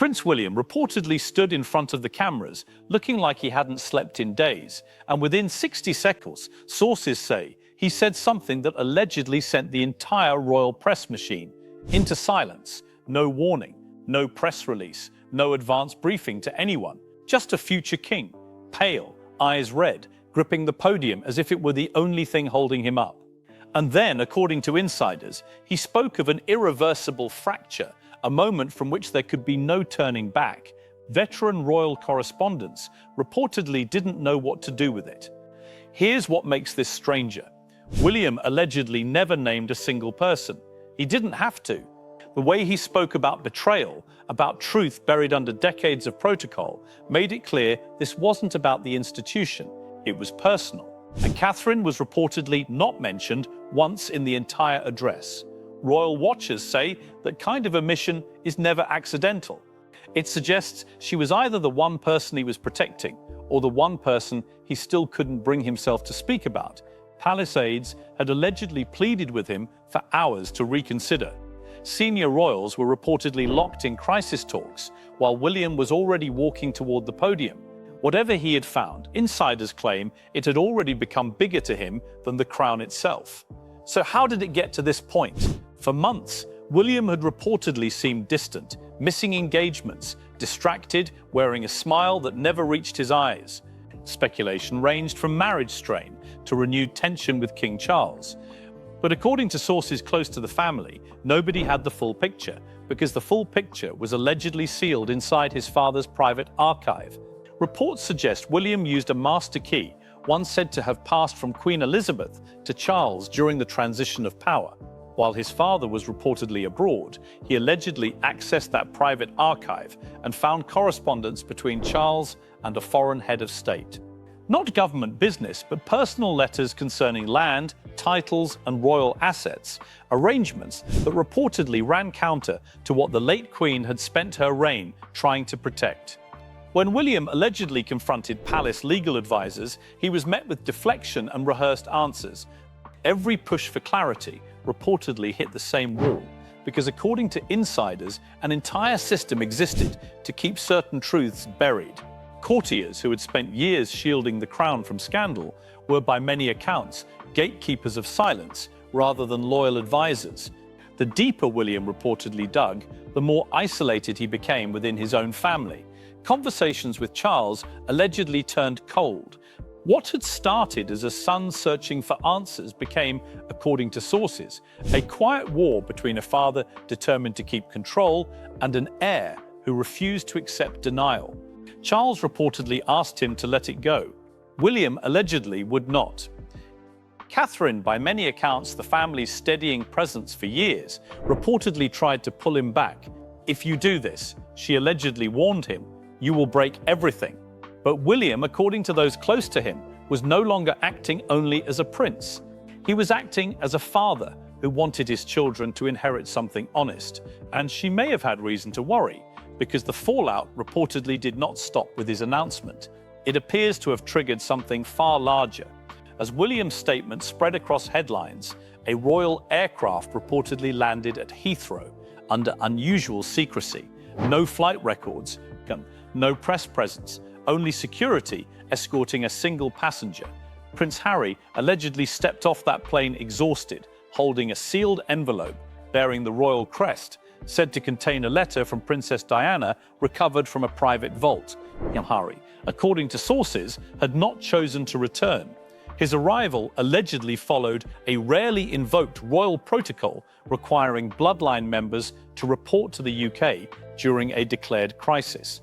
Prince William reportedly stood in front of the cameras, looking like he hadn't slept in days, and within 60 seconds, sources say, he said something that allegedly sent the entire royal press machine into silence. No warning, no press release, no advance briefing to anyone, just a future king, pale, eyes red, gripping the podium as if it were the only thing holding him up. And then, according to insiders, he spoke of an irreversible fracture, a moment from which there could be no turning back. Veteran royal correspondents reportedly didn't know what to do with it. Here's what makes this stranger. William allegedly never named a single person. He didn't have to. The way he spoke about betrayal, about truth buried under decades of protocol, made it clear this wasn't about the institution, it was personal. And Catherine was reportedly not mentioned once in the entire address. Royal watchers say that kind of omission is never accidental. It suggests she was either the one person he was protecting or the one person he still couldn't bring himself to speak about. Palace aides had allegedly pleaded with him for hours to reconsider. Senior royals were reportedly locked in crisis talks, while William was already walking toward the podium. Whatever he had found, insiders claim it had already become bigger to him than the crown itself. So how did it get to this point? For months, William had reportedly seemed distant, missing engagements, distracted, wearing a smile that never reached his eyes. Speculation ranged from marriage strain to renewed tension with King Charles. But according to sources close to the family, nobody had the full picture, because the full picture was allegedly sealed inside his father's private archive. Reports suggest William used a master key, one said to have passed from Queen Elizabeth to Charles during the transition of power. While his father was reportedly abroad, he allegedly accessed that private archive and found correspondence between Charles and a foreign head of state. Not government business, but personal letters concerning land, titles, and royal assets, arrangements that reportedly ran counter to what the late Queen had spent her reign trying to protect. When William allegedly confronted palace legal advisors, he was met with deflection and rehearsed answers. Every push for clarity reportedly hit the same wall, because according to insiders, an entire system existed to keep certain truths buried. Courtiers who had spent years shielding the crown from scandal were, by many accounts, gatekeepers of silence rather than loyal advisors. The deeper William reportedly dug, the more isolated he became within his own family. Conversations with Charles allegedly turned cold. What had started as a son searching for answers became, according to sources, a quiet war between a father determined to keep control and an heir who refused to accept denial. Charles reportedly asked him to let it go. William allegedly would not. Catherine, by many accounts the family's steadying presence for years, reportedly tried to pull him back. "If you do this," she allegedly warned him, "you will break everything." But William, according to those close to him, was no longer acting only as a prince. He was acting as a father who wanted his children to inherit something honest. And she may have had reason to worry, because the fallout reportedly did not stop with his announcement. It appears to have triggered something far larger. As William's statement spread across headlines, a royal aircraft reportedly landed at Heathrow under unusual secrecy. No flight records, no press presence, only security escorting a single passenger. Prince Harry allegedly stepped off that plane exhausted, holding a sealed envelope bearing the royal crest, said to contain a letter from Princess Diana recovered from a private vault. Harry, according to sources, had not chosen to return. His arrival allegedly followed a rarely invoked royal protocol requiring bloodline members to report to the UK during a declared crisis.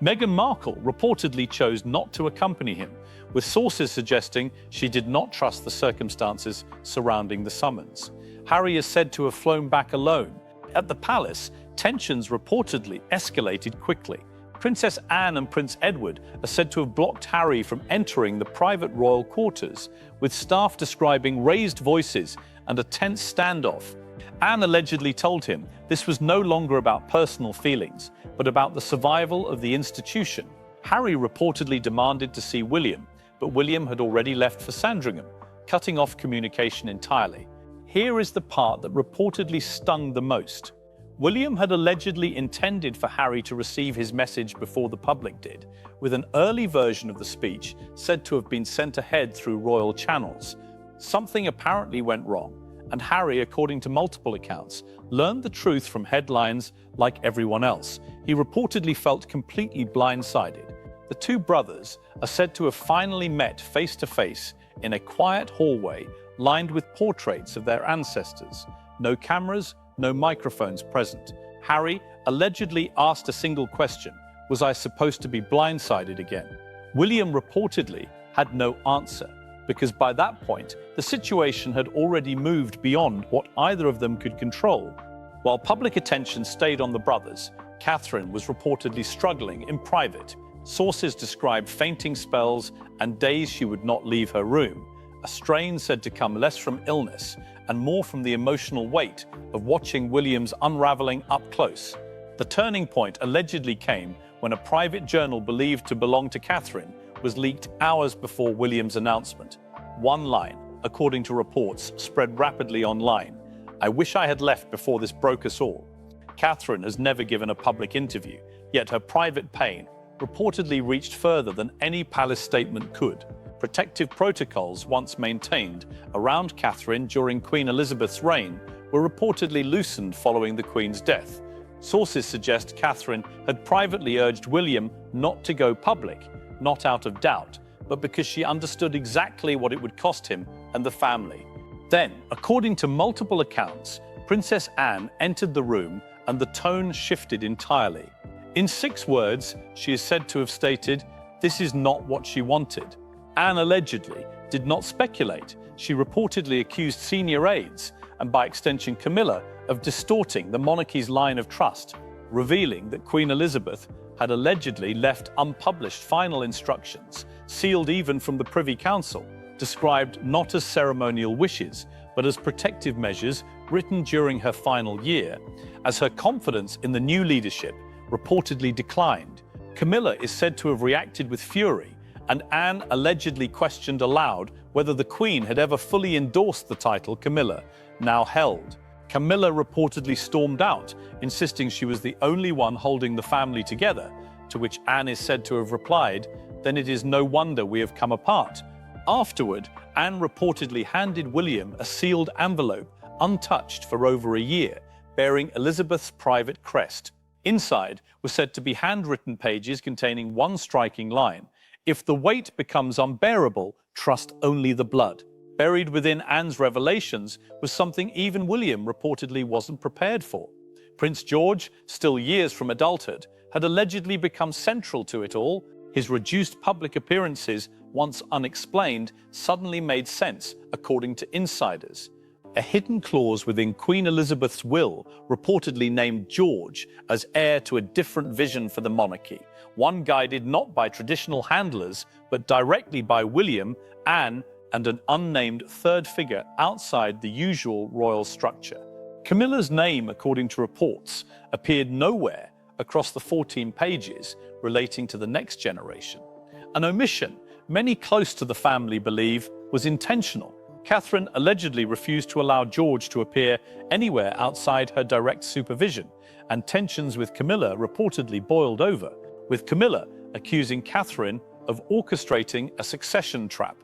Meghan Markle reportedly chose not to accompany him, with sources suggesting she did not trust the circumstances surrounding the summons. Harry is said to have flown back alone. At the palace, tensions reportedly escalated quickly. Princess Anne and Prince Edward are said to have blocked Harry from entering the private royal quarters, with staff describing raised voices and a tense standoff. Anne allegedly told him this was no longer about personal feelings, but about the survival of the institution. Harry reportedly demanded to see William, but William had already left for Sandringham, cutting off communication entirely. Here is the part that reportedly stung the most. William had allegedly intended for Harry to receive his message before the public did, with an early version of the speech said to have been sent ahead through royal channels. Something apparently went wrong, and Harry, according to multiple accounts, learned the truth from headlines like everyone else. He reportedly felt completely blindsided. The two brothers are said to have finally met face to face in a quiet hallway lined with portraits of their ancestors. No cameras, no microphones present. Harry allegedly asked a single question: "Was I supposed to be blindsided again?" William reportedly had no answer, because by that point, the situation had already moved beyond what either of them could control. While public attention stayed on the brothers, Catherine was reportedly struggling in private. Sources described fainting spells and days she would not leave her room, a strain said to come less from illness and more from the emotional weight of watching William's unraveling up close. The turning point allegedly came when a private journal believed to belong to Catherine was leaked hours before William's announcement. One line, according to reports, spread rapidly online: "I wish I had left before this broke us all." Catherine has never given a public interview, yet her private pain reportedly reached further than any palace statement could. Protective protocols once maintained around Catherine during Queen Elizabeth's reign were reportedly loosened following the Queen's death. Sources suggest Catherine had privately urged William not to go public, not out of doubt, but because she understood exactly what it would cost him and the family. Then, according to multiple accounts, Princess Anne entered the room and the tone shifted entirely. In 6 words, she is said to have stated, "This is not what she wanted." Anne allegedly did not speculate. She reportedly accused senior aides, and by extension Camilla, of distorting the monarchy's line of trust, revealing that Queen Elizabeth had allegedly left unpublished final instructions, sealed even from the Privy Council, described not as ceremonial wishes, but as protective measures written during her final year. As her confidence in the new leadership reportedly declined, Camilla is said to have reacted with fury, and Anne allegedly questioned aloud whether the Queen had ever fully endorsed the title Camilla now held. Camilla reportedly stormed out, insisting she was the only one holding the family together, to which Anne is said to have replied, "Then it is no wonder we have come apart." Afterward, Anne reportedly handed William a sealed envelope, untouched for over a year, bearing Elizabeth's private crest. Inside were said to be handwritten pages containing one striking line: "If the weight becomes unbearable, trust only the blood." Buried within Anne's revelations was something even William reportedly wasn't prepared for. Prince George, still years from adulthood, had allegedly become central to it all. His reduced public appearances, once unexplained, suddenly made sense, according to insiders. A hidden clause within Queen Elizabeth's will reportedly named George as heir to a different vision for the monarchy, one guided not by traditional handlers, but directly by William, Anne, and an unnamed third figure outside the usual royal structure. Camilla's name, according to reports, appeared nowhere across the 14 pages relating to the next generation. An omission many close to the family believe was intentional. Catherine allegedly refused to allow George to appear anywhere outside her direct supervision, and tensions with Camilla reportedly boiled over, with Camilla accusing Catherine of orchestrating a succession trap.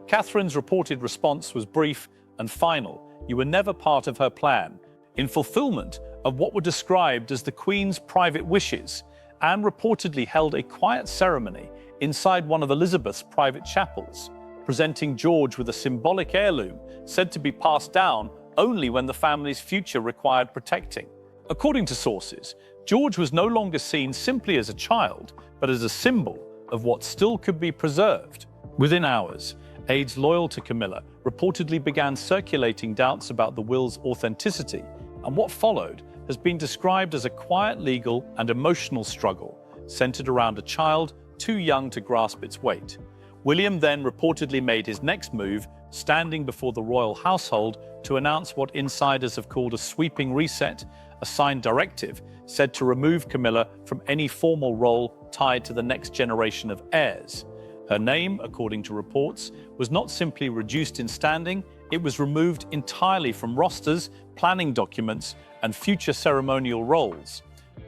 Catherine's reported response was brief and final: "You were never part of her plan." In fulfillment of what were described as the Queen's private wishes, Anne reportedly held a quiet ceremony inside one of Elizabeth's private chapels, presenting George with a symbolic heirloom said to be passed down only when the family's future required protecting. According to sources, George was no longer seen simply as a child, but as a symbol of what still could be preserved. Within hours, aides loyal to Camilla reportedly began circulating doubts about the will's authenticity, and what followed has been described as a quiet legal and emotional struggle centered around a child too young to grasp its weight. William then reportedly made his next move, standing before the royal household to announce what insiders have called a sweeping reset, a signed directive said to remove Camilla from any formal role tied to the next generation of heirs. Her name, according to reports, was not simply reduced in standing, It was removed entirely from rosters, planning documents, and future ceremonial roles.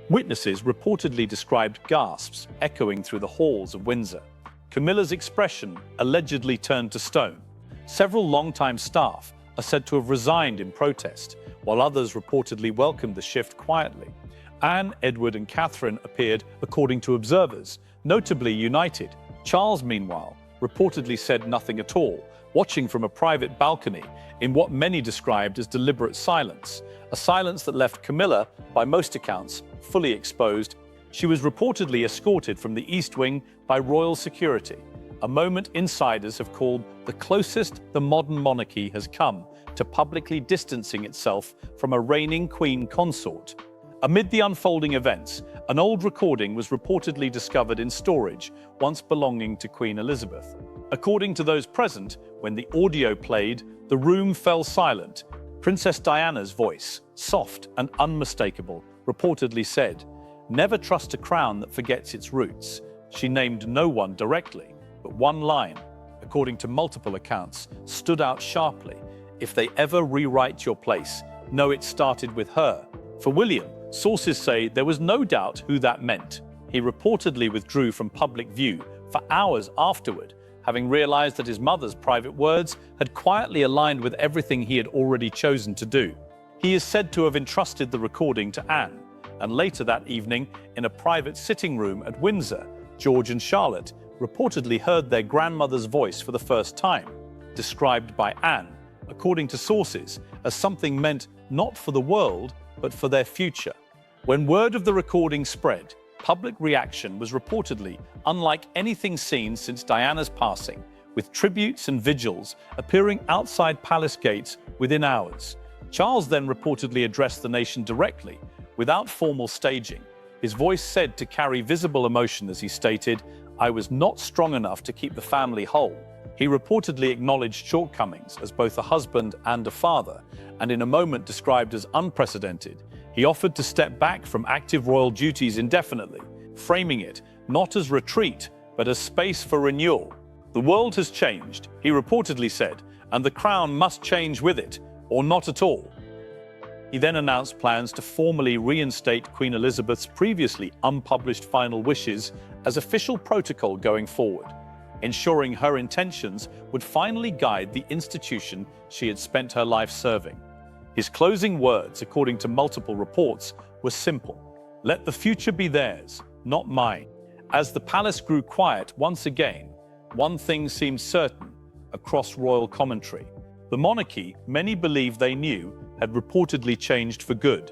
Witnesses reportedly described gasps echoing through the halls of Windsor. Camilla's expression allegedly turned to stone. Several longtime staff are said to have resigned in protest, while others reportedly welcomed the shift quietly. Anne, Edward, and Catherine appeared, according to observers, notably united. Charles, meanwhile, reportedly said nothing at all, watching from a private balcony in what many described as deliberate silence, a silence that left Camilla, by most accounts, fully exposed. She was reportedly escorted from the East Wing by royal security, a moment insiders have called the closest the modern monarchy has come to publicly distancing itself from a reigning queen consort. Amid the unfolding events, an old recording was reportedly discovered in storage, once belonging to Queen Elizabeth. According to those present, when the audio played, the room fell silent. Princess Diana's voice, soft and unmistakable, reportedly said, "Never trust a crown that forgets its roots." She named no one directly, but one line, according to multiple accounts, stood out sharply. "If they ever rewrite your place, know it started with her." For William, sources say there was no doubt who that meant. He reportedly withdrew from public view for hours afterward, having realized that his mother's private words had quietly aligned with everything he had already chosen to do. He is said to have entrusted the recording to Anne, and later that evening, in a private sitting room at Windsor, George and Charlotte reportedly heard their grandmother's voice for the first time, described by Anne, according to sources, as something meant not for the world, but for their future. When word of the recording spread, public reaction was reportedly unlike anything seen since Diana's passing, with tributes and vigils appearing outside palace gates within hours. Charles then reportedly addressed the nation directly, without formal staging, his voice said to carry visible emotion as he stated, "I was not strong enough to keep the family whole." He reportedly acknowledged shortcomings as both a husband and a father, and in a moment described as unprecedented, he offered to step back from active royal duties indefinitely, framing it not as retreat, but as space for renewal. "The world has changed," he reportedly said, "and the crown must change with it, or not at all." He then announced plans to formally reinstate Queen Elizabeth's previously unpublished final wishes as official protocol going forward, ensuring her intentions would finally guide the institution she had spent her life serving. His closing words, according to multiple reports, were simple: "Let the future be theirs, not mine." As the palace grew quiet once again, one thing seemed certain across royal commentary. The monarchy, many believed they knew, had reportedly changed for good.